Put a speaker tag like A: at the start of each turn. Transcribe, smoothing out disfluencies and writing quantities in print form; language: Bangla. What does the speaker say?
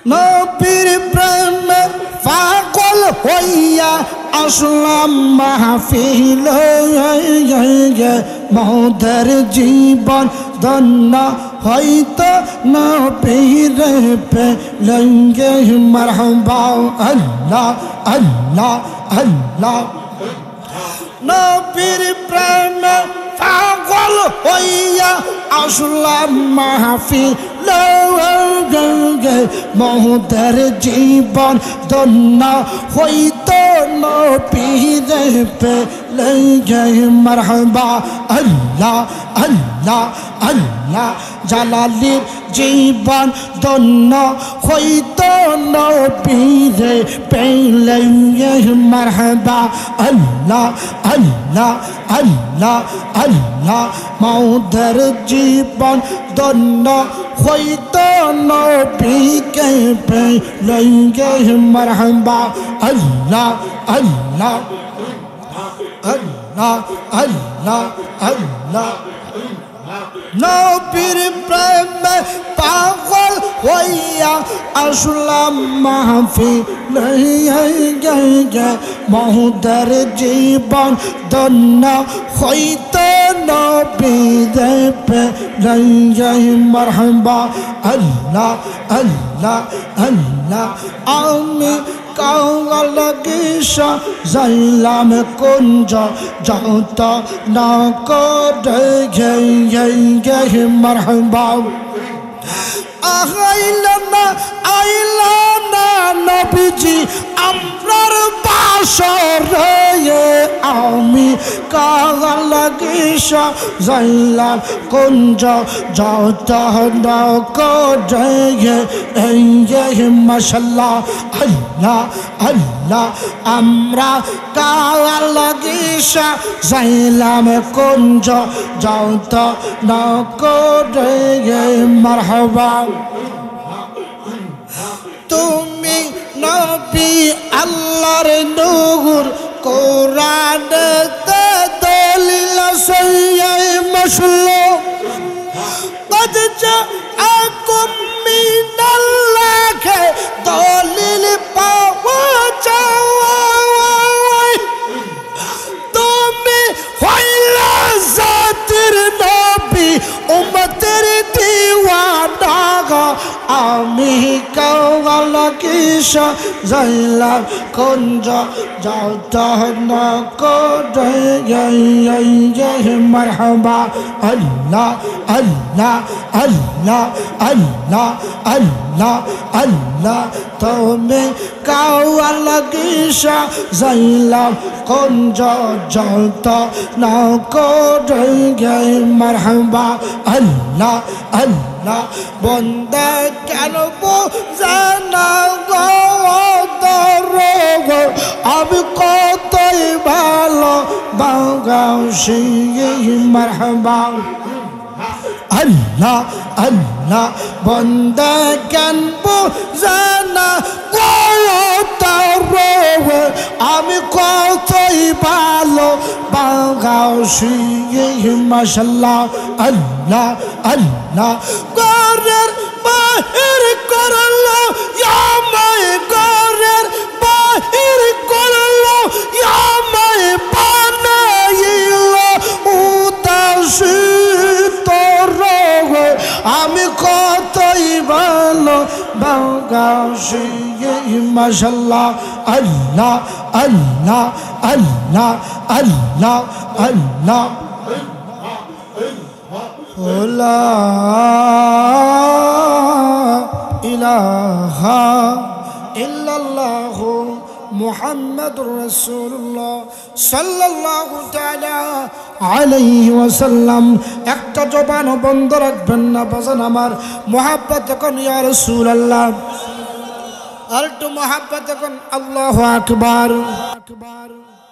A: নবীর প্রেমে পাগল হইয়া আসলাম মাহফিলে মোদের জীবন ধন্য হয়তো নবীরে পেলেঙ্গে মারহাবা আল্লাহ আল্লাহ আল্লাহ নবীর প্রেমে পাগল হইয়া আসলাম মাহফিলে মোদের জীবন ধন্য হইতো নবীরে পেলেঙ্গে মারহাবা আল্লাহ আল্লাহ আল্লাহ জালালির জীবন ধন্য হইতো নবীরে পেলেঙ্গে মারহাবা আল্লাহ আল্লাহ আল্লাহ আল্লাহ মোদের জীবন ধন্য হইতো নবীকে পেলেঙ্গে মারহাবা আল্লাহ আল্লাহ আল্লাহ আল্লাহ আল্লাহ নবীর প্রেমে পাগল হইয়া আসলাম মাহফিলে মোদের জীবন ধন্য হইতো নবীরে পেলেঙ্গে মারহাবা আল্লাহ আল্লাহ আল্লাহ আমি কাঙ্গাল গিসা যাইলাম কুঞ্জ যত না করে গে মারহাবা আইলা না নবীজি আমরার বাসরে আমি কাঙ্গাল গিসা যাইলাম কুঞ্জ যত না করে গে মাশাআল্লাহ আল্লাহ আল্লাহ আমরা কাঙ্গাল গিসা যাইলাম কুঞ্জ যত না করে মারহাবা তুমি নবী আল্লাহর নূর কোরআনতে দলিল সহিহ মুসলিম قد جاءكم من الله দলিল পাওয়া যায় তুমি হইলা জাতির নবী উম্মতের দিওয়ানা আমি কাঙ্গাল গিসা যাইলাম কুঞ্জ যত না করে মারহাবা আল্লাহ আল্লাহ আল্লাহ আল্লাহ আল্লাহ আল্লাহ তুমি কাঙ্গাল গিসা যাইলাম কুঞ্জ যত না করে মারহাবা আল্লাহ আল্লাহ বন্দা কেন বোঝানা গো আমি কতই ভালো বাগাসি মারহাবা আল্লাহ আল্লাহ বন্দা কেন বোঝানা গো আমি কতই ভালো বাগাসি মাশাআল্লাহ আল্লাহ আল্লাহ ঘরের বাহির করলো আমায় ঘরের বাহির করলো আমায় বানাইলো উদাসী তোর আমি কতই ভালো বাগাসি মাশাআল্লাহ আল্লাহ আল্লাহ আল্লাহ আল্লাহ আল্লাহ লা ইলাহা ইল্লাল্লাহু মুহাম্মাদুর রাসূলুল্লাহ সাল্লাল্লাহু তাআলা আলাইহি ওয়াসাল্লাম একটা জবান বন্ধ রাখবেন না বাজান আমার মুহাব্বত কোন ইয়া রাসূলুল্লাহ আর একটু মুহাব্বত কোন আল্লাহু আকবার আকবার